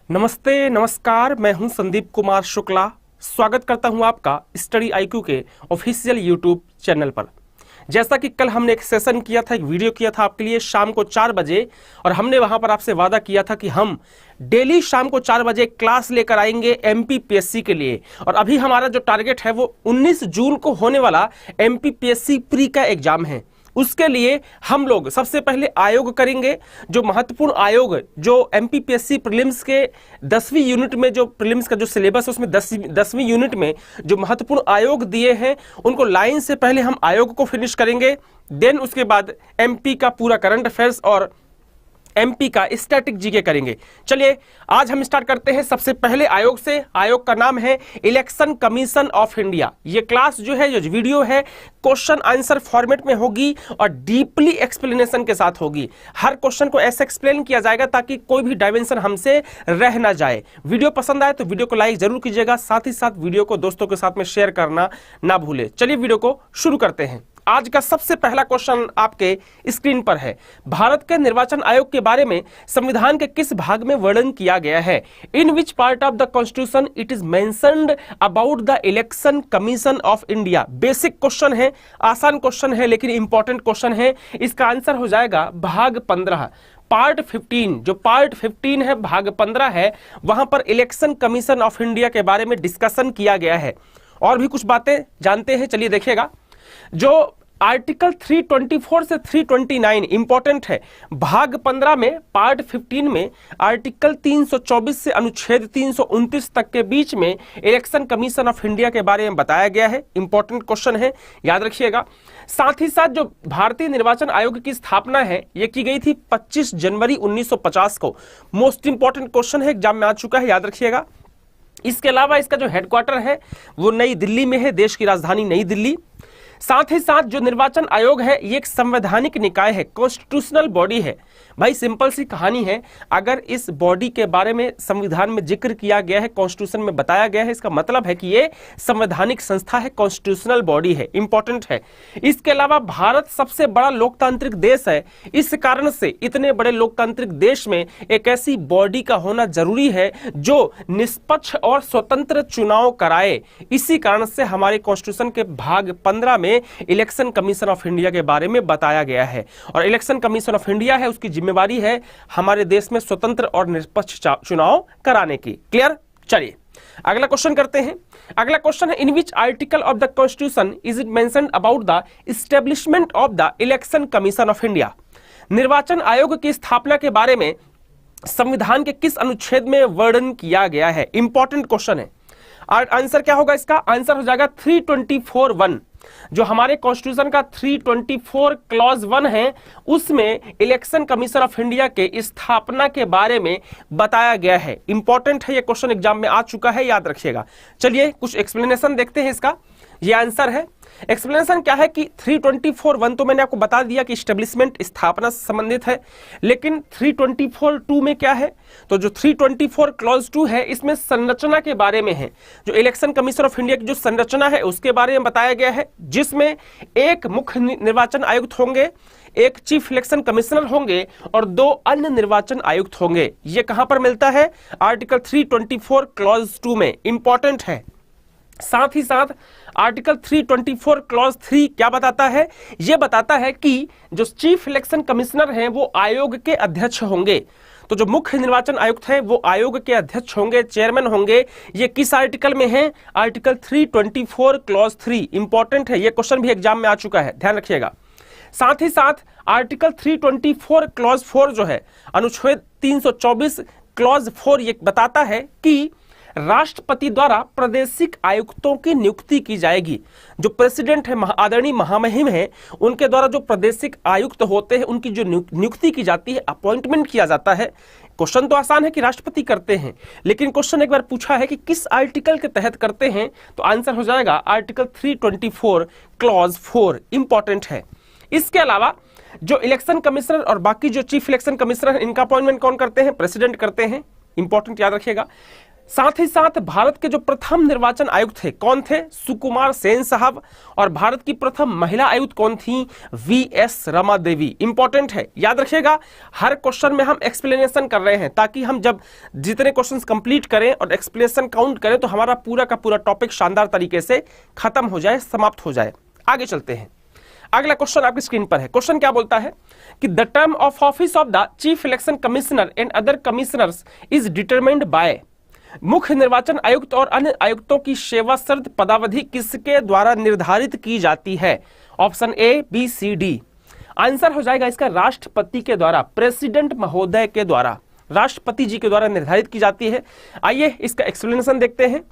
नमस्ते नमस्कार, मैं हूं संदीप कुमार शुक्ला। स्वागत करता हूं आपका स्टडी आईक्यू के ऑफिशियल यूट्यूब चैनल पर। जैसा कि कल हमने एक सेशन किया था, एक वीडियो किया था आपके लिए शाम को 4 बजे, और हमने वहां पर आपसे वादा किया था कि हम डेली शाम को 4 बजे क्लास लेकर आएंगे एमपीपीएससी के लिए। और अभी हमारा जो टारगेट है वो 19 जून को होने वाला एमपीपीएससी प्री का एग्जाम है। उसके लिए हम लोग सबसे पहले आयोग करेंगे, जो महत्वपूर्ण आयोग जो एमपीपीएससी प्रीलिम्स के 10वीं यूनिट में, जो प्रीलिम्स का जो सिलेबस है उसमें 10वीं यूनिट में जो महत्वपूर्ण आयोग दिए हैं उनको लाइन से पहले हम आयोग को फिनिश करेंगे। देन उसके बाद एमपी का पूरा करंट अफेयर्स और एमपी का स्टैटिक जीके करेंगे। चलिए आज हम स्टार्ट करते हैं सबसे पहले आयोग से। आयोग का नाम है इलेक्शन कमीशन ऑफ इंडिया। ये क्लास जो है, जो वीडियो है, क्वेश्चन आंसर फॉर्मेट में होगी और डीपली एक्सप्लेनेशन के साथ होगी। हर क्वेश्चन को ऐसे एक्सप्लेन किया जाएगा ताकि कोई भी डायमेंशन हमसे रह ना जाए। वीडियो पसंद आए तो वीडियो को लाइक जरूर कीजिएगा, साथ ही साथ वीडियो को दोस्तों के साथ में शेयर करना ना भूले। चलिए वीडियो को शुरू करते हैं। आज का सबसे पहला क्वेश्चन आपके स्क्रीन पर है। भारत के निर्वाचन आयोग के बारे में संविधान के किस भाग में वर्णन किया गया है? In which part of the constitution it is mentioned about the election commission of India? Basic question है, आसान क्वेश्चन है, लेकिन इंपॉर्टेंट क्वेश्चन है। इसका आंसर हो जाएगा भाग 15, पार्ट 15। जो पार्ट 15 है, भाग 15 है, वहां पर इलेक्शन कमीशन ऑफ इंडिया के बारे में डिस्कशन किया गया है। और भी कुछ बातें जानते हैं, चलिए देखिएगा। जो आर्टिकल 324 से 329 इंपॉर्टेंट है। भाग 15 में, पार्ट 15 में आर्टिकल 324 से अनुच्छेद 329 तक के बीच में इलेक्शन कमीशन ऑफ इंडिया के बारे में बताया गया है। इंपॉर्टेंट क्वेश्चन है, याद रखिएगा। साथ ही साथ जो भारतीय निर्वाचन आयोग की स्थापना है ये की गई थी 25 जनवरी 1950 को। मोस्ट इंपॉर्टेंट क्वेश्चन है, एग्जाम में आ चुका है, याद रखिएगा। इसके अलावा इसका जो हेडक्वार्टर है वो नई दिल्ली में है, देश की राजधानी नई दिल्ली। साथ ही साथ जो निर्वाचन आयोग है ये एक संवैधानिक निकाय है, कॉन्स्टिट्यूशनल बॉडी है। भाई सिंपल सी कहानी है, अगर इस बॉडी के बारे में संविधान में जिक्र किया गया है, कॉन्स्टिट्यूशन में बताया गया है, इसका मतलब है कि ये संवैधानिक संस्था है, कॉन्स्टिट्यूशनल बॉडी है, इंपॉर्टेंट है। इसके अलावा भारत सबसे बड़ा लोकतांत्रिक देश है। इस कारण से इतने बड़े लोकतांत्रिक देश में एक ऐसी बॉडी का होना जरूरी है जो निष्पक्ष और स्वतंत्र चुनाव कराए। इसी कारण से हमारे कॉन्स्टिट्यूशन के भाग 15 में इलेक्शन कमीशन ऑफ इंडिया के बारे में बताया गया है। और इलेक्शन कमीशन ऑफ इंडिया है, उसकी जिम्मेवारी है हमारे देश में स्वतंत्र और निष्पक्ष चुनाव कराने की। क्लियर? चलिए अगला क्वेश्चन करते हैं। अगला क्वेश्चन है, in which article of the constitution is it mentioned about the establishment of the election commission of India? निर्वाचन आयोग की स्थापना के बारे में संविधान के किस अनुच्छेद में वर्णन किया गया है? इंपॉर्टेंट क्वेश्चन है। आंसर क्या होगा इसका? आंसर हो जाएगा 324(1). जो हमारे कॉन्स्टिट्यूशन का 324 क्लॉज 1 है उसमें इलेक्शन कमीशन ऑफ इंडिया के स्थापना के बारे में बताया गया है। इंपॉर्टेंट है, ये क्वेश्चन एग्जाम में आ चुका है, याद रखिएगा। चलिए कुछ एक्सप्लेनेशन देखते हैं इसका। ये आंसर है। एक्सप्लेनेशन क्या है कि 324(1) तो मैंने आपको बता दिया कि एस्टेब्लिशमेंट, स्थापना से संबंधित है, लेकिन 324(2) में क्या है? तो जो 324 क्लॉज 2 है इसमें संरचना के बारे में है। जो इलेक्शन कमीशन ऑफ इंडिया की जो संरचना है उसके बारे में बताया गया है, जिसमें एक मुख्य निर्वाचन आयुक्त होंगे, एक चीफ इलेक्शन कमिश्नर होंगे और 2 अन्य निर्वाचन आयुक्त होंगे। ये कहां पर मिलता है? आर्टिकल 324 क्लॉज 2 में। इंपॉर्टेंट है। साथ ही साथ आर्टिकल 324 क्लॉज 3 क्या बताता है? यह बताता है कि जो चीफ इलेक्शन कमिश्नर हैं वो आयोग के अध्यक्ष होंगे। तो जो मुख्य निर्वाचन आयुक्त है वो आयोग के अध्यक्ष होंगे, चेयरमैन होंगे। ये किस आर्टिकल में है? Article 324 clause 3। इंपॉर्टेंट है, ये क्वेश्चन भी एग्जाम में आ चुका है, ध्यान रखिएगा। साथ ही साथ आर्टिकल 324 क्लॉज 4 जो है, अनुच्छेद 324 क्लॉज 4, ये बताता है कि राष्ट्रपति द्वारा प्रादेशिक आयुक्तों की नियुक्ति की जाएगी। जो प्रेसिडेंट है, आदरणीय महामहिम है, उनके द्वारा जो प्रादेशिक आयुक्त होते हैं उनकी जो नियुक्ति की जाती है, अपॉइंटमेंट किया जाता है। क्वेश्चन तो आसान है कि राष्ट्रपति करते हैं, लेकिन क्वेश्चन एक बार पूछा है कि किस आर्टिकल के तहत करते हैं, तो आंसर हो जाएगा आर्टिकल 324 क्लॉज 4। इंपॉर्टेंट है। इसके अलावा जो इलेक्शन कमिश्नर और बाकी जो चीफ इलेक्शन कमिश्नर इनका अपॉइंटमेंट कौन करते हैं? प्रेसिडेंट करते हैं। इंपॉर्टेंट, याद रखिएगा। साथ ही साथ भारत के जो प्रथम निर्वाचन आयुक्त थे कौन थे? सुकुमार सेन साहब। और भारत की प्रथम महिला आयुक्त कौन थी? वीएस रमा देवी। इंपॉर्टेंट है, याद रखिएगा। हर क्वेश्चन में हम एक्सप्लेनेशन कर रहे हैं ताकि हम जब जितने क्वेश्चंस कंप्लीट करें और एक्सप्लेनेशन काउंट करें तो हमारा पूरा का पूरा टॉपिक शानदार तरीके से खत्म हो जाए, समाप्त हो जाए। आगे चलते हैं। अगला क्वेश्चन आपकी स्क्रीन पर है। क्वेश्चन क्या बोलता है कि the term of office of the chief election commissioner and other commissioners is determined by. मुख्य निर्वाचन आयुक्त और अन्य आयुक्तों की सेवा शर्त पदावधि किसके द्वारा निर्धारित की जाती है? Option A, B, C, D. Answer हो जाएगा इसका राष्ट्रपति के द्वारा, प्रेसिडेंट महोदय के द्वारा, राष्ट्रपति जी के द्वारा निर्धारित की जाती है। आइए इसका एक्सप्लेनेशन देखते हैं।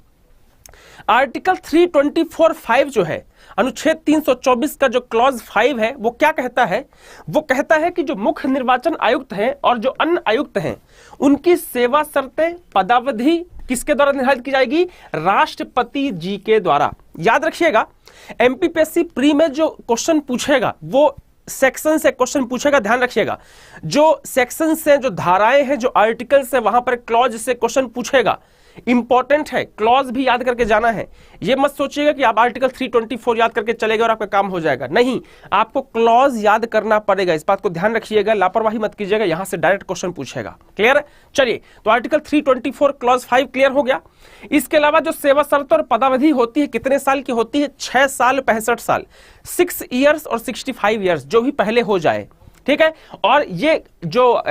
आर्टिकल 324(5) जो है, अनुच्छेद 324 का जो क्लॉज 5 है, वो क्या कहता है? वो कहता है कि जो मुख्य निर्वाचन आयुक्त हैं और जो अन्य आयुक्त हैं उनकी सेवा शर्तें पदावधि किसके द्वारा निर्धारित की जाएगी? राष्ट्रपति जी के द्वारा। याद रखिएगा, एमपीपीएससी प्री में जो क्वेश्चन पूछेगा वो सेक्शन से क्वेश्चन पूछेगा, ध्यान रखिएगा। जो सेक्शन से, जो धाराएं हैं, जो आर्टिकल्स है, वहां पर क्लॉज से क्वेश्चन पूछेगा। इंपॉर्टेंट है, क्लॉज भी याद करके जाना है। ये मत सोचिएगा कि आप आर्टिकल 324 याद करके चले गए और आपका काम हो जाएगा, नहीं, आपको क्लॉज याद करना पड़ेगा। इस बात को ध्यान रखिएगा, लापरवाही मत कीजिएगा, यहां से डायरेक्ट क्वेश्चन पूछेगा। क्लियर? चलिए, तो आर्टिकल 324 क्लॉज 5 क्लियर हो गया। इसके अलावा जो सेवा शर्त और पदावधि होती है कितने साल की होती है? 6 साल, 65 साल, 6 ईयर्स और 65 ईयर्स, जो भी पहले हो जाए, ठीक है। और ये जो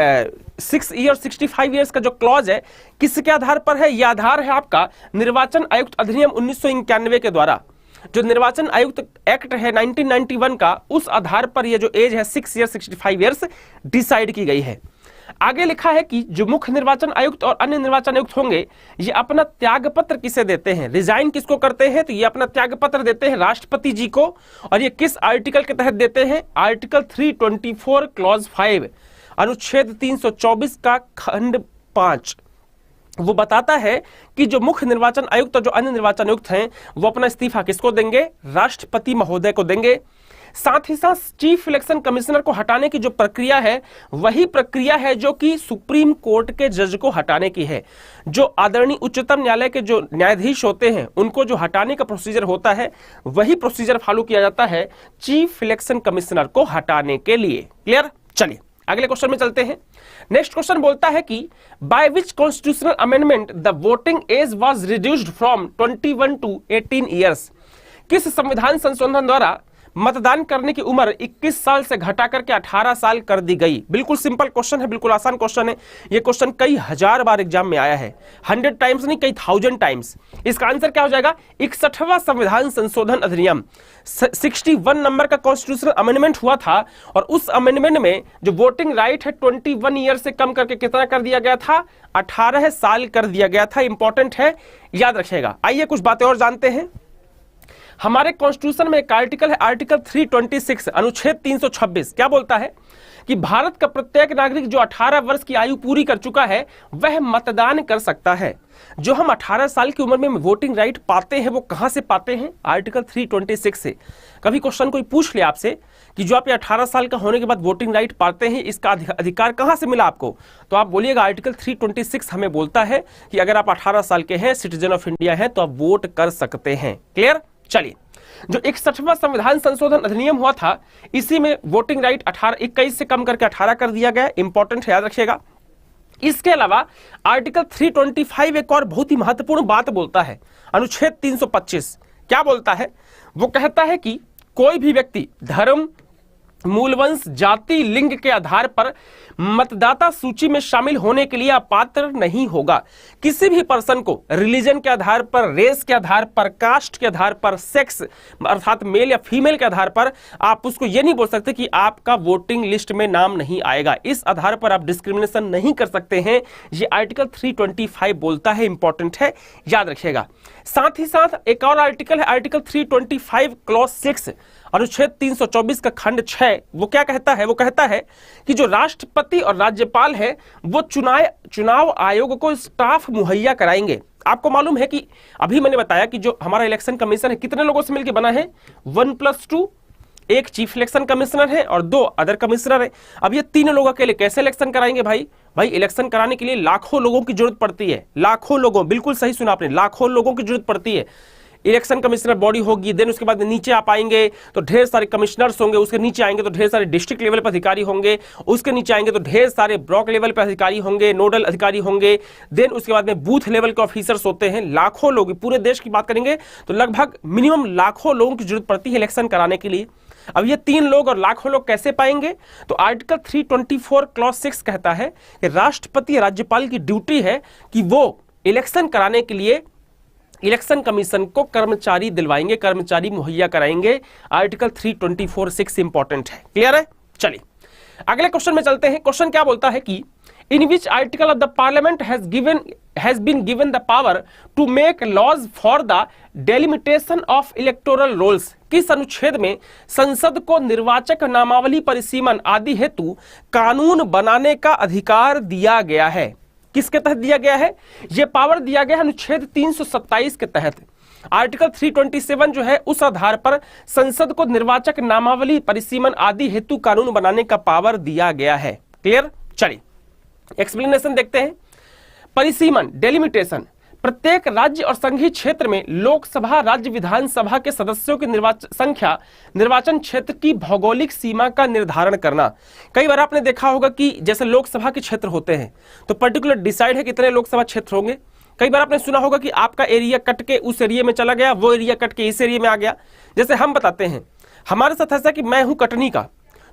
6 ईयर 65 ईयर्स का जो क्लॉज है किसके आधार पर है? यह आधार है आपका निर्वाचन आयुक्त अधिनियम 1991 के द्वारा। जो निर्वाचन आयुक्त एक्ट है 1991 का, उस आधार पर यह जो एज है 6 ईयर 65 ईयर्स डिसाइड की गई है। आगे लिखा है कि जो मुख्य निर्वाचन आयुक्त और अन्य निर्वाचन आयुक्त होंगे ये अपना त्याग पत्र किसे देते हैं? रिजाइन किसको करते हैं? तो ये अपना त्याग पत्र देते हैं राष्ट्रपति जी को। और ये किस आर्टिकल के तहत देते हैं? आर्टिकल 324 क्लॉज 5, अनुच्छेद 324 का खंड 5। वो बताता है कि जो मुख्य निर्वाचन आयुक्त और जो अन्य निर्वाचन आयुक्त हैं वो अपना इस्तीफा किसको देंगे? राष्ट्रपति महोदय को देंगे। साथ ही साथ चीफ इलेक्शन कमिश्नर को हटाने की जो प्रक्रिया है वही प्रक्रिया है जो कि सुप्रीम कोर्ट के जज को हटाने की है। जो आदरणीय उच्चतम न्यायालय के जो न्यायाधीश होते हैं उनको जो हटाने का प्रोसीजर होता है वही प्रोसीजर फॉलो किया जाता है चीफ इलेक्शन कमिश्नर को हटाने के लिए। क्लियर? चलिए अगले क्वेश्चन में चलते हैं। नेक्स्ट क्वेश्चन बोलता है कि by which constitutional amendment the voting age was reduced from 21 to 18 years. किस संविधान संशोधन द्वारा मतदान करने की उम्र 21 साल से घटा करके 18 साल कर दी गई? बिल्कुल सिंपल क्वेश्चन है, बिल्कुल आसान क्वेश्चन है। ये क्वेश्चन कई हजार बार एग्जाम में आया है, 100 टाइम्स नहीं, कई 1000 टाइम्स। इसका आंसर क्या हो जाएगा? 61वां संविधान संशोधन अधिनियम, 61 नंबर का कॉन्स्टिट्यूशनल अमेंडमेंट हुआ था। और उस अमेंडमेंट में जो वोटिंग राइट है 21 ईयर से कम करके कितना कर दिया गया था? 18 साल कर दिया गया था। इंपॉर्टेंट है, याद रखिएगा। आइए कुछ बातें और जानते हैं। हमारे कॉन्स्टिट्यूशन में एक आर्टिकल है, आर्टिकल 326, अनुच्छेद 326। क्या बोलता है कि भारत का प्रत्येक नागरिक जो 18 वर्ष की आयु पूरी कर चुका है वह मतदान कर सकता है। जो हम 18 साल की उम्र में वोटिंग राइट पाते हैं वो कहां से पाते हैं? आर्टिकल 326 से। कभी क्वेश्चन कोई पूछ ले आपसे कि जो आप ये 18 साल का होने के बाद वोटिंग राइट पाते हैं इसका अधिकार कहां से मिला आपको, तो आप बोलिएगा आर्टिकल 326 हमें बोलता है कि अगर आप 18 साल के हैं, सिटीजन ऑफ इंडिया हैं, तो आप वोट कर सकते हैं। क्लियर? चलिए, जो 61वां संविधान संशोधन अधिनियम हुआ था इसी में वोटिंग राइट 21 से कम करके 18 कर दिया गया। इंपॉर्टेंट है, याद रखिएगा। इसके अलावा आर्टिकल 325 एक और बहुत ही महत्वपूर्ण बात बोलता है, अनुच्छेद 325। क्या बोलता है? वो कहता है कि कोई भी व्यक्ति धर्म, मूलवंश, जाति, लिंग के आधार पर मतदाता सूची में शामिल होने के लिए अपात्र नहीं होगा। किसी भी पर्सन को रिलीजन के आधार पर, रेस के आधार पर, कास्ट के आधार पर, सेक्स अर्थात मेल या फीमेल के आधार पर आप उसको ये नहीं बोल सकते कि आपका वोटिंग लिस्ट में नाम नहीं आएगा। इस आधार पर आप डिस्क्रिमिनेशन नहीं कर सकते हैं। ये आर्टिकल 325 बोलता है। इंपॉर्टेंट है, याद रखिएगा। साथ ही साथ एक और आर्टिकल है, आर्टिकल 325 क्लॉज 6, अनुच्छेद 324 का खंड 6। वो क्या कहता है? वो कहता है कि जो राष्ट्रपति और राज्यपाल है वो चुनाव आयोग को स्टाफ मुहैया कराएंगे। आपको मालूम है कि अभी मैंने बताया कि जो हमारा इलेक्शन कमीशन है कितने लोगों से मिलकर बना है? 1+2 एक चीफ इलेक्शन कमिश्नर है और 2 अदर कमिश्नर है। अब ये 3 लोग अकेले कैसे इलेक्शन कराएंगे भाई? भाई इलेक्शन कराने के लिए लाखों लोगों की जरूरत पड़ती है, लाखों लोगों, बिल्कुल सही सुना आपने, लाखों लोगों की जरूरत पड़ती है। इलेक्शन कमिश्नर बॉडी होगी, देन उसके बाद नीचे आप आएंगे तो ढेर सारे कमिश्नर्स होंगे, उसके नीचे आएंगे तो ढेर सारे डिस्ट्रिक्ट लेवल पर अधिकारी होंगे, उसके नीचे आएंगे तो ढेर सारे ब्लॉक लेवल पर अधिकारी होंगे, नोडल अधिकारी होंगे, देन उसके बाद में बूथ लेवल के ऑफिसर्स होते हैं। लाखों लोग, पूरे देश की बात करेंगे तो लगभग मिनिमम लाखों लोगों की जरूरत पड़ती है इलेक्शन कराने के लिए। अब ये 3 लोग और लाखों लोग कैसे पाएंगे? तो आर्टिकल 324 क्लॉज 6 कहता है कि राष्ट्रपति राज्यपाल की ड्यूटी है कि वो इलेक्शन कराने के लिए इलेक्शन कमीशन को कर्मचारी दिलवाएंगे, कर्मचारी मुहैया कराएंगे। आर्टिकल 324(6) इंपॉर्टेंट है। क्लियर है? चलिए अगले क्वेश्चन में चलते हैं। क्वेश्चन क्या बोलता है कि in which article of the parliament has been given the power to make laws for the delimitation of electoral rolls. किस अनुच्छेद में संसद को निर्वाचक नामावली परिसीमन आदि हेतु कानून बनाने का अधिकार दिया गया है? किसके तहत दिया गया है? यह पावर दिया गया है अनुच्छेद 327 के तहत। आर्टिकल 327 जो है उस आधार पर संसद को निर्वाचक नामावली परिसीमन आदि हेतु कानून बनाने का पावर दिया गया है। क्लियर? चलिए एक्सप्लेनेशन देखते हैं। परिसीमन, डेलिमिटेशन, प्रत्येक राज्य और संघीय क्षेत्र में लोकसभा, राज्य विधानसभा के सदस्यों की संख्या, निर्वाचन क्षेत्र की भौगोलिक सीमा का निर्धारण करना। कई बार आपने देखा होगा कि जैसे लोकसभा के क्षेत्र होते हैं तो पर्टिकुलर डिसाइड है कितने लोकसभा क्षेत्र होंगे। कई बार आपने सुना होगा कि आपका एरिया कट के उस एरिया में चला गया, वो एरिया कट के इस एरिया में आ गया। जैसे हम बताते हैं, हमारे साथ ऐसा कि मैं हूं कटनी का,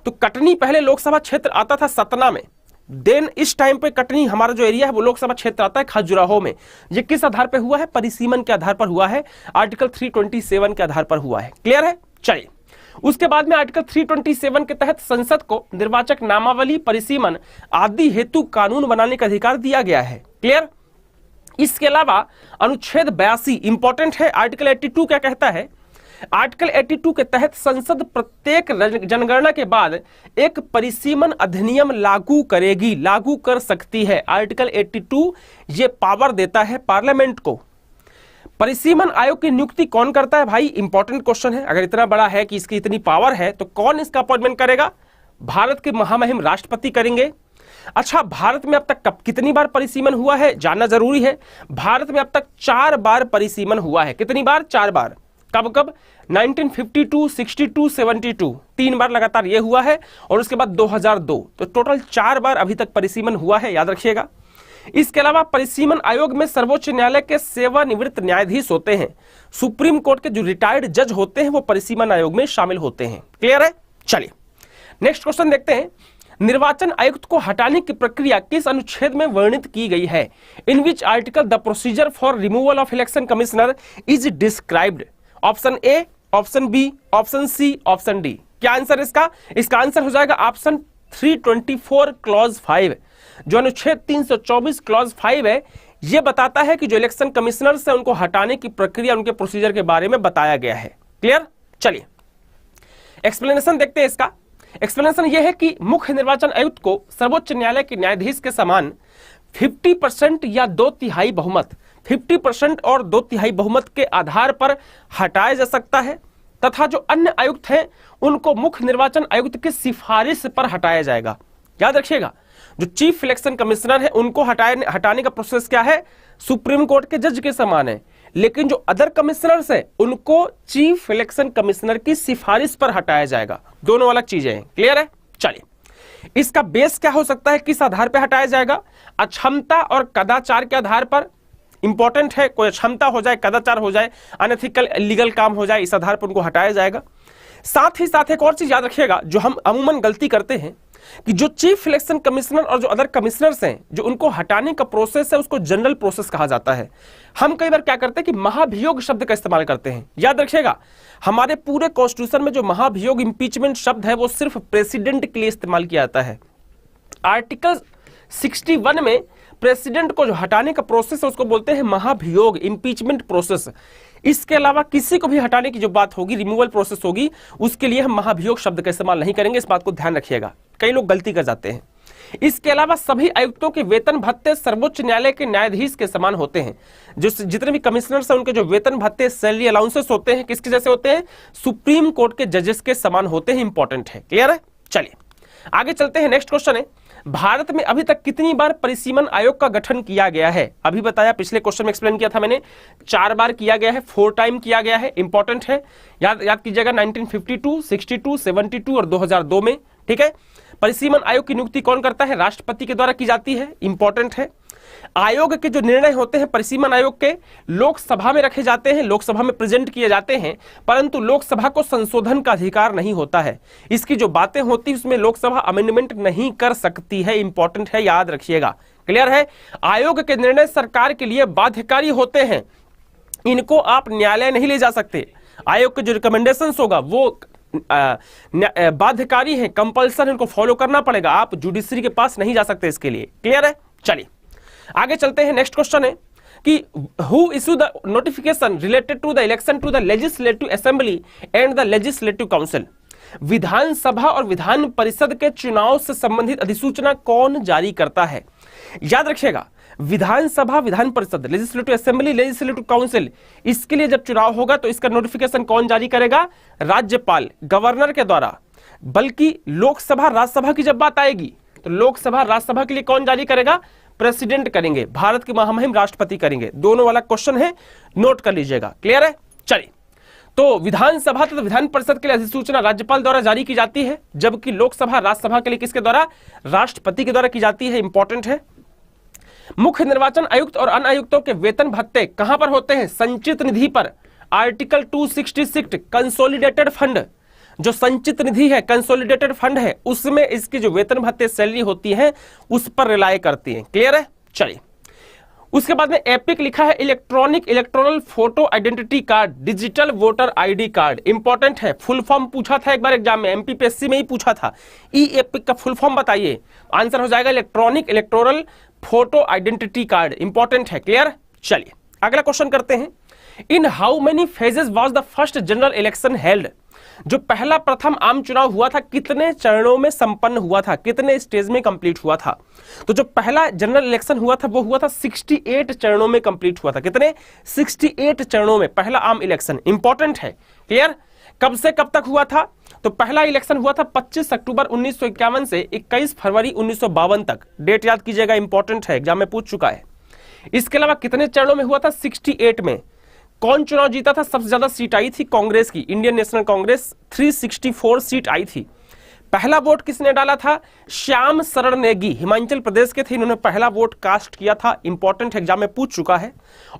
तो कटनी पहले लोकसभा क्षेत्र आता था सतना में, देन इस टाइम पे कटनी हमारा जो एरिया है वो लोकसभा क्षेत्र आता है खजुराहो में। ये किस आधार पे हुआ है? परिसीमन के आधार पर हुआ है, आर्टिकल 327 के आधार पर हुआ है। क्लियर है? चलिए उसके बाद में आर्टिकल 327 के तहत संसद को निर्वाचक नामावली परिसीमन आदि हेतु कानून बनाने का अधिकार दिया गया है। क्लियर? इसके अलावा अनुच्छेद 82 इंपॉर्टेंट है। आर्टिकल 82 क्या कहता है? आर्टिकल 82 के तहत संसद प्रत्येक जनगणना के बाद एक परिसीमन अधिनियम लागू करेगी, लागू कर सकती है। आर्टिकल 82 ये पावर देता है पार्लियामेंट को। परिसीमन आयोग की नियुक्ति कौन करता है भाई? इंपॉर्टेंट क्वेश्चन है। अगर इतना बड़ा है कि इसकी इतनी पावर है तो कौन इसका अपॉइंटमेंट करेगा? भारत के महामहिम राष्ट्रपति करेंगे। अच्छा, भारत में अब तक कितनी बार परिसीमन हुआ है जानना जरूरी है। भारत में अब तक 4 बार परिसीमन हुआ है। कितनी बार? 4 बार। कब कब? 1952, 62, 72, 3 बार लगातार ये हुआ है और उसके बाद 2002, तो टोटल 4 बार अभी तक परिसीमन हुआ है, याद रखिएगा। इसके अलावा परिसीमन आयोग में सर्वोच्च न्यायालय के सेवानिवृत्त न्यायाधीश होते हैं। सुप्रीम कोर्ट के जो रिटायर्ड जज होते हैं वो परिसीमन आयोग में शामिल होते हैं। क्लियर है? चलिए नेक्स्ट क्वेश्चन देखते हैं। निर्वाचन आयुक्त को हटाने की प्रक्रिया किस अनुच्छेद में वर्णित की गई है? In which article the procedure for removal of election commissioner is described? Option A, option B, option C, option D. क्या आंसर इसका? इसका आंसर हो जाएगा ऑप्शन 324 क्लॉज 5। जो अनुच्छेद 324 क्लॉज 5 है, यह बताता है कि जो इलेक्शन कमिश्नर है उनको हटाने की प्रक्रिया, उनके प्रोसीजर के बारे में बताया गया है। क्लियर? चलिए एक्सप्लेनेशन देखते हैं इसका। एक्सप्लेनेशन यह है कि मुख्य निर्वाचन आयुक्त को सर्वोच्च न्यायालय के न्यायाधीश के समान 50% या 2/3 बहुमत, 50% और 2/3 बहुमत के आधार पर हटाया जा सकता है, तथा जो अन्य आयुक्त हैं उनको मुख्य निर्वाचन आयुक्त की सिफारिश पर हटाया जाएगा। याद रखिएगा, जो चीफ इलेक्शन कमिश्नर है उनको हटाने का प्रोसेस क्या है? सुप्रीम कोर्ट के जज के समान है, लेकिन जो अदर कमिश्नर्स है उनको चीफ इलेक्शन कमिश्नर की सिफारिश पर हटाया जाएगा। दोनों अलग चीजें हैं। क्लियर है? चलिए इसका बेस क्या हो सकता है? किस आधार पर हटाया जाएगा? अक्षमता और कदाचार के आधार पर। इंपॉर्टेंट है, कोई अक्षमता हो जाए, कदाचार हो जाए, अनएथिकल इलीगल काम हो जाए, इस आधार पर उनको हटाया जाएगा। साथ ही साथ एक और चीज याद रखिएगा, जो हम अमूमन गलती करते हैं कि जो चीफ इलेक्शन कमिश्नर और जो अदर कमिश्नर्स हैं, जो उनको हटाने का प्रोसेस है उसको जनरल प्रोसेस कहा जाता है। हम कई बार क्या करते हैं कि महाभियोग शब्द का इस्तेमाल करते हैं। याद रखिएगा, हमारे पूरे कॉन्स्टिट्यूशन में जो महाभियोग इंपीचमेंट शब्द है वो सिर्फ प्रेसिडेंट के लिए इस्तेमाल किया जाता है। आर्टिकल 61 में प्रेसिडेंट को जो हटाने का प्रोसेस है उसको बोलते हैं महाभियोग, इंपीचमेंट प्रोसेस। इसके अलावा किसी को भी हटाने की जो बात होगी, रिमूवल प्रोसेस होगी, उसके लिए हम महाभियोग शब्द का इस्तेमाल नहीं करेंगे। इस बात को ध्यान रखिएगा, कई लोग गलती कर जाते हैं। इसके अलावा सभी आयुक्तों के वेतन भत्ते सर्वोच्च न्यायालय के न्यायाधीश के समान होते हैं। जो जितने भी कमिश्नर्स हैं उनके जो वेतन भत्ते सैलरी अलाउंसेस होते हैं किसके जैसे होते हैं? सुप्रीम कोर्ट के जजेस के समान होते हैं। इंपॉर्टेंट है, क्लियर है। चलिए आगे चलते हैं। नेक्स्ट क्वेश्चन है, भारत में अभी तक कितनी बार परिसीमन आयोग का गठन किया गया है? अभी बताया, पिछले क्वेश्चन में एक्सप्लेन किया था मैंने, 4 बार किया गया है, 4 टाइम किया गया है। इंपॉर्टेंट है, याद कीजिएगा 1952, 62, 72 और 2002 में। ठीक है, परिसीमन आयोग की नियुक्ति कौन करता है? राष्ट्रपति के द्वारा की जाती है। इंपॉर्टेंट है, आयोग के जो निर्णय होते हैं परिसीमन आयोग के, लोकसभा में रखे जाते हैं, लोकसभा में प्रेजेंट किए जाते हैं, परंतु लोकसभा को संशोधन का अधिकार नहीं होता है। इसकी जो बातें होती है उसमें लोकसभा अमेंडमेंट नहीं कर सकती है। इंपॉर्टेंट है, याद रखिएगा। क्लियर है, आयोग के निर्णय सरकार के लिए बाध्यकारी होते हैं, इनको आप न्यायालय नहीं ले जा सकते। आयोग के जो रिकमेंडेशंस होगा वो बाध्यकारी है, कंपल्सन, इनको फॉलो करना पड़ेगा, आप जुडिशरी के पास नहीं जा सकते इसके लिए। क्लियर है, चलिए आगे चलते हैं। नेक्स्ट क्वेश्चन है कि who issue the notification related to the election to the legislative assembly and the legislative council? विधानसभा और विधान परिषद के चुनाव से संबंधित अधिसूचना कौन जारी करता है? याद रखिएगा, विधानसभा, Vidhan Parishad, legislative assembly, legislative council, इसके लिए जब चुनाव होगा तो इसका नोटिफिकेशन कौन जारी करेगा? राज्यपाल, गवर्नर के द्वारा। बल्कि लोकसभा, राज्यसभा की जब बात आएगी तो लोकसभा, राज्यसभा के लिए कौन जारी करेगा? प्रेसिडेंट करेंगे, भारत के महामहिम राष्ट्रपति करेंगे। दोनों वाला क्वेश्चन है, नोट कर लीजिएगा। क्लियर है, चलिए। तो विधानसभा तथा विधान परिषद के लिए अधिसूचना राज्यपाल द्वारा जारी की जाती है, जबकि लोकसभा, राज्यसभा के लिए किसके द्वारा? राष्ट्रपति के द्वारा की जाती है। इंपॉर्टेंट है, मुख्य निर्वाचन आयुक्त और अन्य आयुक्तों के वेतन भत्ते कहां पर होते हैं? संचित निधि पर। आर्टिकल 266 कंसोलिडेटेड फंड, जो संचित निधि है, कंसोलिडेटेड फंड है, उसमें इसकी जो वेतन भत्ते सैलरी होती है उस पर रिलाय करती है। क्लियर है, चलिए। उसके बाद में एपिक लिखा है, electoral photo identity card, digital voter ID card. Important है, फुल फॉर्म पूछा था एक बार एग्जाम में, एमपीपीएससी में ही पूछा था। ई एपिक का फुल फॉर्म बताइए, आंसर हो जाएगा इलेक्ट्रॉनल फोटो आइडेंटिटी कार्ड। इंपॉर्टेंट है, क्लियर। चलिए अगला क्वेश्चन करते हैं। In how many phases was the first general election held? जो पहला प्रथम आम चुनाव हुआ था कितने चरणों में संपन्न हुआ था, कितने स्टेज में कंप्लीट हुआ था? तो जो पहला जनरल इलेक्शन हुआ था वो हुआ था 68 चरणों में कंप्लीट हुआ था। कितने? 68 चरणों में पहला आम इलेक्शन। इंपॉर्टेंट है, क्लियर। कब से कब तक हुआ था? तो पहला इलेक्शन हुआ था 25 अक्टूबर 1951 से 21 फरवरी 1952 तक। डेट याद कीजिएगा, इंपॉर्टेंट है, एग्जाम में पूछ चुका है। इसके अलावा कितने चरणों में हुआ था? 68 में। कौन चुनाव जीता था? सबसे ज्यादा सीट आई थी कांग्रेस की, इंडियन नेशनल कांग्रेस, 364 सीट आई थी। पहला वोट किसने डाला था? श्याम शरण नेगी, हिमाचल प्रदेश के थे, इन्होंने पहला वोट कास्ट किया था। इंपॉर्टेंट एग्जाम में पूछ चुका है।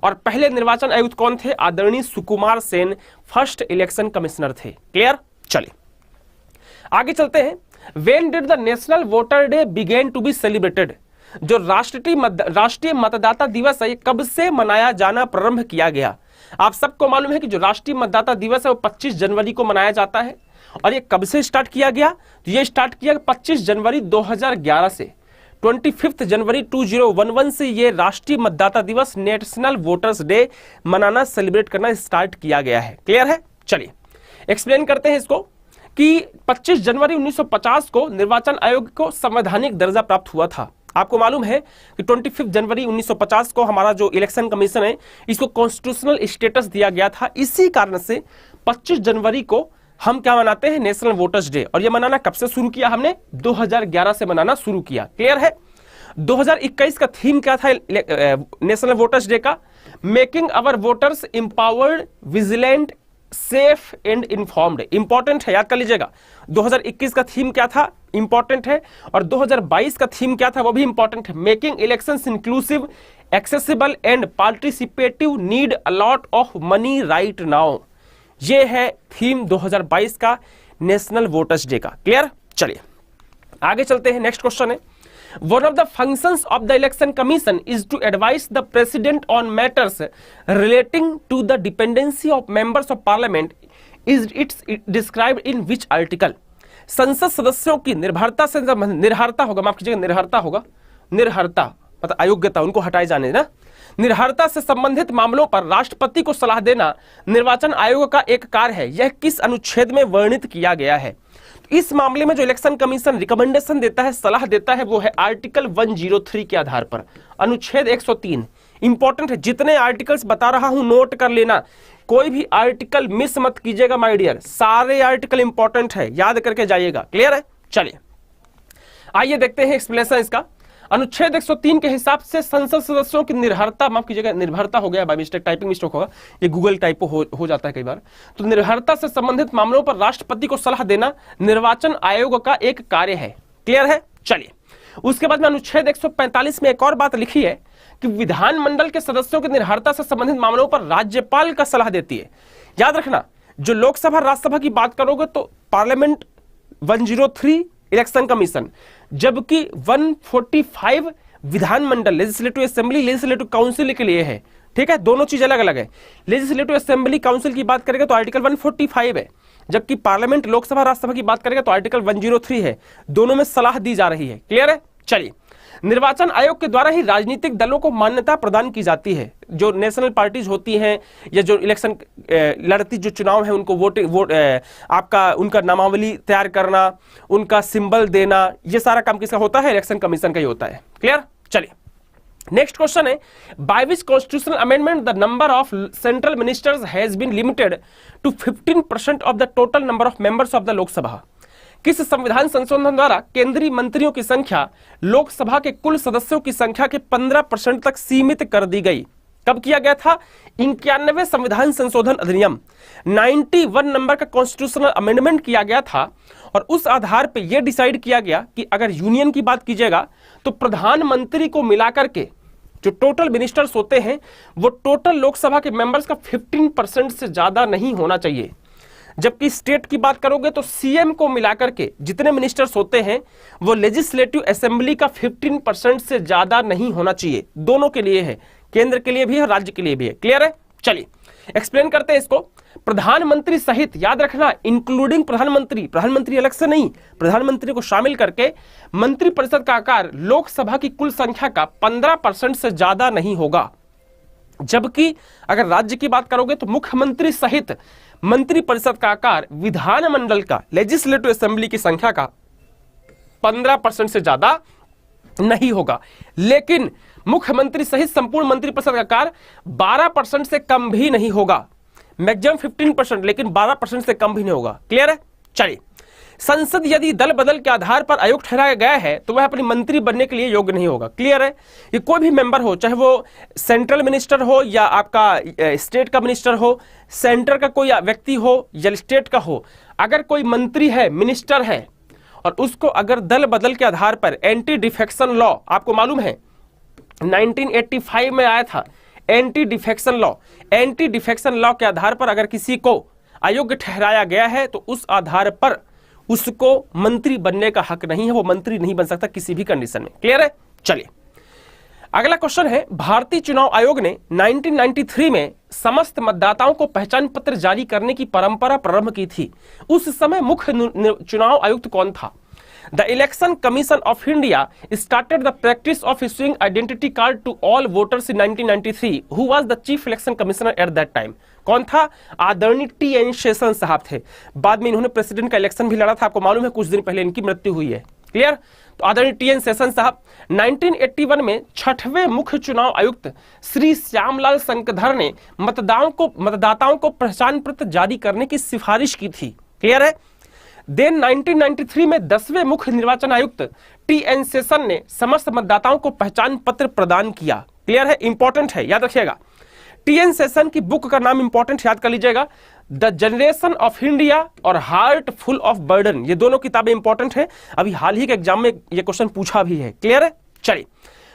और पहले निर्वाचन आयुक्त कौन थे? आदरणीय Sukumar Sen first election commissioner थे। क्लियर, चलिए आगे चलते हैं। When did the national voter day begin to be celebrated? जो राष्ट्रीय मतदाता दिवस है ये कब से मनाया जाना प्रारंभ किया गया? आप सबको मालूम है कि जो राष्ट्रीय मतदाता दिवस है वो 25 जनवरी को मनाया जाता है। और ये कब से स्टार्ट किया गया? तो ये स्टार्ट किया 25 जनवरी 2011 से। 25 जनवरी 2011 से ये राष्ट्रीय मतदाता दिवस, नेशनल वोटर्स डे मनाना, सेलिब्रेट करना स्टार्ट किया गया है। क्लियर है, चलिए एक्सप्लेन करते हैं इसको कि 25 जनवरी 1950 को निर्वाचन आयोग को संवैधानिक दर्जा प्राप्त हुआ था। आपको मालूम है कि 25 जनवरी 1950 को हमारा जो इलेक्शन कमीशन है इसको कॉन्स्टिट्यूशनल स्टेटस दिया गया था। इसी कारण से 25 जनवरी को हम क्या मनाते हैं? National voters day. और ये मनाना कब से शुरू किया? हमने 2011 से मनाना शुरू किया। क्लियर है। 2021 का थीम क्या था नेशनल वोटर्स डे का? Making our voters empowered, vigilant, safe and informed. Important है, याद कर लीजिएगा। 2021 का थीम क्या था? इंपॉर्टेंट है। और 2022 का थीम क्या था? वो भी इंपॉर्टेंट है। Making elections inclusive, accessible and participative, need a lot of money right now. ये है थीम 2022 का नेशनल वोटर्स डे का। क्लियर, चलिए आगे चलते हैं। नेक्स्ट क्वेश्चन है, one of the functions of the election commission is to advise the president on matters relating to the dependency of members of parliament. Is it described in which article? संसद सदस्यों की निर्भरता से, निर्भरता होगा, माफ कीजिएगा, निर्भरता होगा, निर्भरता मतलब अयोग्यता, उनको हटाए जाने ना। निर्भरता से संबंधित मामलों पर राष्ट्रपति को सलाह देना निर्वाचन आयोग का एक कार्य है। यह किस अनुच्छेद में वर्णित किया गया है? इस मामले में जो इलेक्शन कमीशन रिकमेंडेशन देता है, सलाह देता है, वो है आर्टिकल 103 के आधार पर, अनुच्छेद 103। इंपॉर्टेंट है, जितने आर्टिकल्स बता रहा हूं नोट कर लेना, कोई भी आर्टिकल मिस मत कीजिएगा माय डियर, सारे आर्टिकल इंपॉर्टेंट है, याद करके जाइएगा। क्लियर है? चलिए आइए देखते हैं एक्सप्लेनेशन इसका। अनुच्छेद 103 के हिसाब से संसद सदस्यों की निर्भरता, माफ कीजिएगा निर्भरता हो गया बाय मिस्टेक, टाइपिंग मिस्टेक होगा, ये गूगल टाइपो हो जाता है कई बार। तो निर्भरता से संबंधित मामलों पर राष्ट्रपति को सलाह देना निर्वाचन आयोग का एक कार्य है। क्लियर है? चलिए उसके बाद में अनुच्छेद 145 में एक और बात लिखी है कि विधानमंडल के सदस्यों की निर्भरता से संबंधित मामलों पर राज्यपाल का सलाह देती है। याद रखना, जो लोकसभा राज्यसभा की बात करोगे तो पार्लियामेंट 103 इलेक्शन कमीशन, जबकि 145 विधानमंडल लेजिस्लेटिव असेंबली लेजिस्लेटिव काउंसिल के लिए है। ठीक है, दोनों चीज अलग अलग है। लेजिस्लेटिव असेंबली काउंसिल की बात करेंगे तो आर्टिकल 145 है, जबकि पार्लियामेंट लोकसभा राज्यसभा की बात करेंगे तो आर्टिकल 103 है। दोनों में सलाह दी जा रही है। क्लियर है? चलिए, निर्वाचन आयोग के द्वारा ही राजनीतिक दलों को मान्यता प्रदान की जाती है। जो नेशनल पार्टीज होती हैं या जो इलेक्शन लड़ती जो चुनाव है, उनको आपका उनका नामावली तैयार करना, उनका सिंबल देना, ये सारा काम किसका होता है? इलेक्शन कमीशन का ही होता है। क्लियर? चलिए नेक्स्ट क्वेश्चन है, by which constitutional amendment the number of central ministers has been limited to 15% of the total number of members of the Lok Sabha. किस संविधान संशोधन द्वारा केंद्रीय मंत्रियों की संख्या लोकसभा के कुल सदस्यों की संख्या के 15% तक सीमित कर दी गई? कब किया गया था? 91वें संविधान संशोधन अधिनियम 91 नंबर का कॉन्स्टिट्यूशनल अमेंडमेंट किया गया था, और उस आधार पे यह डिसाइड किया गया कि अगर यूनियन की बात कीजिएगा तो प्रधानमंत्री को मिलाकर के जो टोटल मिनिस्टर्स होते हैं वो टोटल लोकसभा के मेंबर्स का 15% से ज्यादा नहीं होना चाहिए। जबकि स्टेट की बात करोगे तो सीएम को मिलाकर के जितने मिनिस्टर्स होते हैं वो लेजिस्लेटिव असेंबली का 15% से ज्यादा नहीं होना चाहिए। दोनों के लिए है, केंद्र के लिए भी है, राज्य के लिए भी है। क्लियर है? चलिए एक्सप्लेन करते हैं इसको। प्रधानमंत्री सहित, याद रखना इंक्लूडिंग प्रधानमंत्री अलग से नहीं, प्रधानमंत्री को शामिल करके मंत्रिपरिषद का आकार लोकसभा की कुल संख्या का 15% से ज्यादा नहीं होगा। जबकि अगर राज्य की बात करोगे तो मुख्यमंत्री सहित मंत्रिपरिषद का आकार विधानमंडल का लेजिस्लेटिव असेंबली की संख्या का 15% से ज्यादा नहीं होगा। लेकिन मुख्यमंत्री सहित संपूर्ण मंत्रिपरिषद का आकार 12% से कम भी नहीं होगा। मैक्सिमम 15%, लेकिन 12% से कम भी नहीं होगा। क्लियर है? चलिए, संसद यदि दल बदल के आधार पर आयोग ठहराया गया है तो वह अपनी मंत्री बनने के लिए योग्य नहीं होगा। क्लियर है? ये कोई भी मेंबर हो, चाहे वो सेंट्रल मिनिस्टर हो या आपका स्टेट का मिनिस्टर हो, सेंटर का कोई व्यक्ति हो या स्टेट का हो, अगर कोई मंत्री है, मिनिस्टर है, और उसको अगर दल बदल के आधार पर एंटी डिफेक्शन लॉ, आपको मालूम है 1985 में आया था anti defection law, anti defection law के आधार पर अगर किसी को अयोग्य ठहराया गया है तो उस आधार पर उसको मंत्री बनने का हक नहीं है, वो मंत्री नहीं बन सकता किसी भी कंडीशन में। क्लियर है? चलिए अगला क्वेश्चन है, भारतीय चुनाव आयोग ने 1993 में समस्त मतदाताओं को पहचान पत्र जारी करने की परंपरा प्रारंभ की थी। उस समय मुख्य चुनाव आयुक्त कौन था? The Election Commission of India started the practice of issuing identity card to all voters in 1993. Who was the Chief Election Commissioner at that time? कौन था? आदरणीय टी.एन. शेषन साहब थे। बाद में इन्होंने प्रेसिडेंट का इलेक्शन भी लड़ा था, आपको मालूम है, कुछ दिन पहले इनकी मृत्यु हुई है। क्लियर? तो आदरणीय टी.एन. शेषन साहब 1981 में 6वें मुख्य चुनाव आयुक्त श्री श्यामलाल शंकरधर ने मतदाताओं को पहचान पत्र जारी करने की सिफारिश की थी। क्लियर है? देन 1993 में 10वें मुख्य निर्वाचन आयुक्त टी.एन. शेषन ने समस्त मतदाताओं को पहचान पत्र प्रदान किया। क्लियर है? इंपॉर्टेंट है, याद रखिएगा। टी.एन. शेषन की बुक का नाम इंपॉर्टेंट, याद कर लीजिएगा, द जनरेशन ऑफ इंडिया और हार्ट फुल ऑफ बर्डन। ये दोनों किताबें इंपॉर्टेंट है, अभी हाल ही के एग्जाम में ये क्वेश्चन पूछा भी है। क्लियर है? चलिए,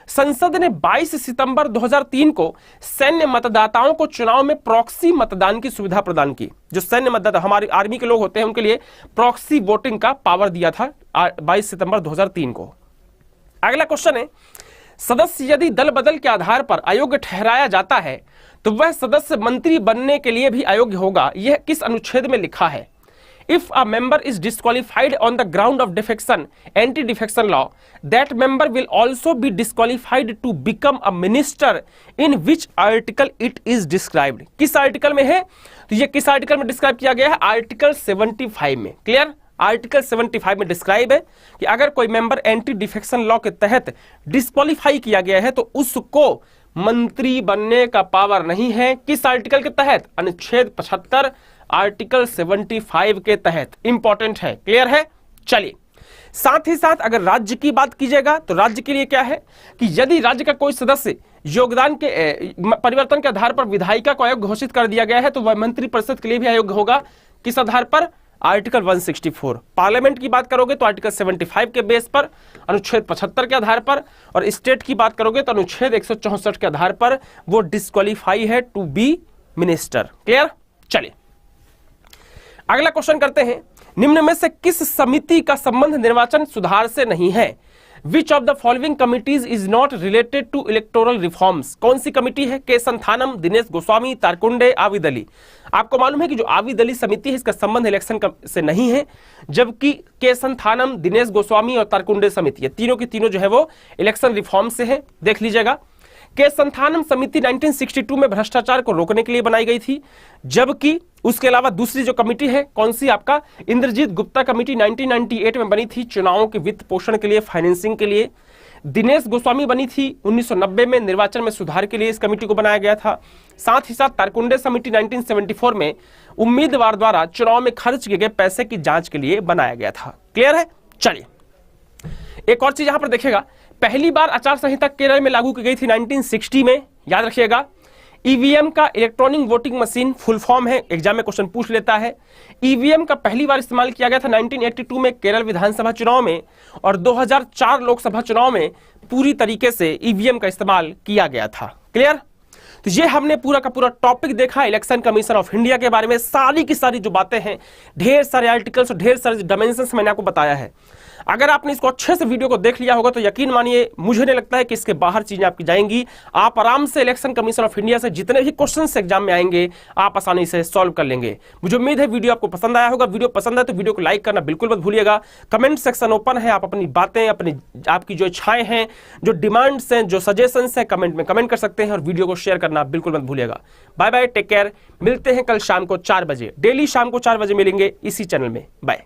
संसद ने 22 सितंबर 2003 को सैन्य मतदाताओं को चुनाव में प्रॉक्सी मतदान की सुविधा प्रदान की। जो सैन्य मतदाता हमारी आर्मी के लोग होते हैं उनके लिए प्रॉक्सी वोटिंग का पावर दिया था 22 सितंबर 2003 को। अगला क्वेश्चन है, सदस्य यदि दल बदल के आधार पर अयोग्य ठहराया जाता है तो वह सदस्य मंत्री बनने के लिए भी अयोग्य होगा। यह किस अनुच्छेद में लिखा है? If a member is disqualified on the ground of defection, anti-defection law, that member will also be disqualified to become a minister. In which article it is described? किस आर्टिकल में है? तो ये किस आर्टिकल में डिस्क्राइब किया गया है? आर्टिकल 75 में। क्लियर? आर्टिकल 75 में डिस्क्राइब है कि अगर कोई मेंबर एंटी डिफेक्शन लॉ के तहत डिस्क्वालीफाई किया गया है तो उसको मंत्री बनने का पावर नहीं है। किस आर्टिकल के तहत? अनुच्छेद 75 आर्टिकल 75 के तहत। इंपॉर्टेंट है, क्लियर है। चलिए, साथ ही साथ अगर राज्य की बात कीजिएगा तो राज्य के लिए क्या है कि यदि राज्य का कोई सदस्य योगदान के परिवर्तन के आधार पर विधायिका को अयोग्य घोषित कर दिया गया है तो वह मंत्री परिषद के लिए भी अयोग्य होगा। किस आधार पर? आर्टिकल 164। पार्लियामेंट की बात करोगे तो आर्टिकल 75 के बेस पर, अनुच्छेद 75 के आधार पर, और स्टेट की बात करोगे तो अनुच्छेद 164 के आधार पर वो डिस्क्वालीफाई है टू बी मिनिस्टर। क्लियर? चलिए, अगला क्वेश्चन करते हैं। निम्न में से किस समिति का संबंध निर्वाचन सुधार से नहीं है? Which of the following committees is not related to electoral reforms? कौन सी कमिटी है? के संथानम, दिनेश गोस्वामी, तारकुंडे, आविद अली। आपको मालूम है कि जो आविद अली समिति है इसका संबंध इलेक्शन से नहीं है, जबकि के संथानम, दिनेश गोस्वामी और तारकुंडे समिति है तीनों की तीनों जो है वो इलेक्शन रिफॉर्म से है। देख लीजिएगा, के संथानम समिति 1962 में भ्रष्टाचार को रोकने के लिए बनाई गई थी, जबकि उसके अलावा दूसरी जो कमिटी है कौन सी? आपका इंद्रजीत गुप्ता कमिटी 1998 में बनी थी चुनावों के वित्त पोषण के लिए, फाइनेंसिंग के लिए। दिनेश गोस्वामी बनी थी 1990 में, निर्वाचन में सुधार के लिए इस कमेटी को बनाया गया था। साथ ही साथ तारकुंडे समिति 1974 में उम्मीदवार द्वारा चुनाव में खर्च किए गए पैसे की जांच के लिए बनाया गया था। क्लियर है? चलिए, एक और चीज यहां पर देखिएगा, पहली बार आचार संहिता केरल में लागू की गई थी 1960 में। याद रखिएगा, ईवीएम का electronic voting machine full form है, एग्जाम में क्वेश्चन पूछ लेता है। ईवीएम का पहली बार इस्तेमाल किया गया था 1982 में केरल विधानसभा चुनाव में, और 2004 लोकसभा चुनाव में पूरी तरीके से ईवीएम का इस्तेमाल किया गया था। क्लियर? तो ये हमने पूरा का पूरा टॉपिक देखा इलेक्शन कमीशन ऑफ इंडिया के बारे में। सारी की सारी जो बातें हैं, ढेर सारे आर्टिकल्स और ढेर सारे डायमेंशंस मैंने आपको बताया है। अगर आपने इसको अच्छे से वीडियो को देख लिया होगा तो यकीन मानिए मुझे नहीं लगता है कि इसके बाहर चीजें आपकी जाएंगी। आप आराम से इलेक्शन कमीशन ऑफ इंडिया से जितने भी क्वेश्चंस एग्जाम में आएंगे आप आसानी से सॉल्व कर लेंगे। मुझे उम्मीद है वीडियो आपको पसंद आया होगा। वीडियो पसंद है तो वीडियो को लाइक करना बिल्कुल मत भूलिएगा। कमेंट सेक्शन ओपन है, आप अपनी बातें, आपकी जो इच्छाएं हैं, जो डिमांड्स हैं, जो सजेशंस हैं, कमेंट में कमेंट कर सकते हैं, और वीडियो को शेयर करना बिल्कुल मत भूलिएगा। Bye bye, take care. मिलते हैं कल शाम को 4 बजे, डेली शाम को 4 बजे मिलेंगे इसी चैनल में। बाय।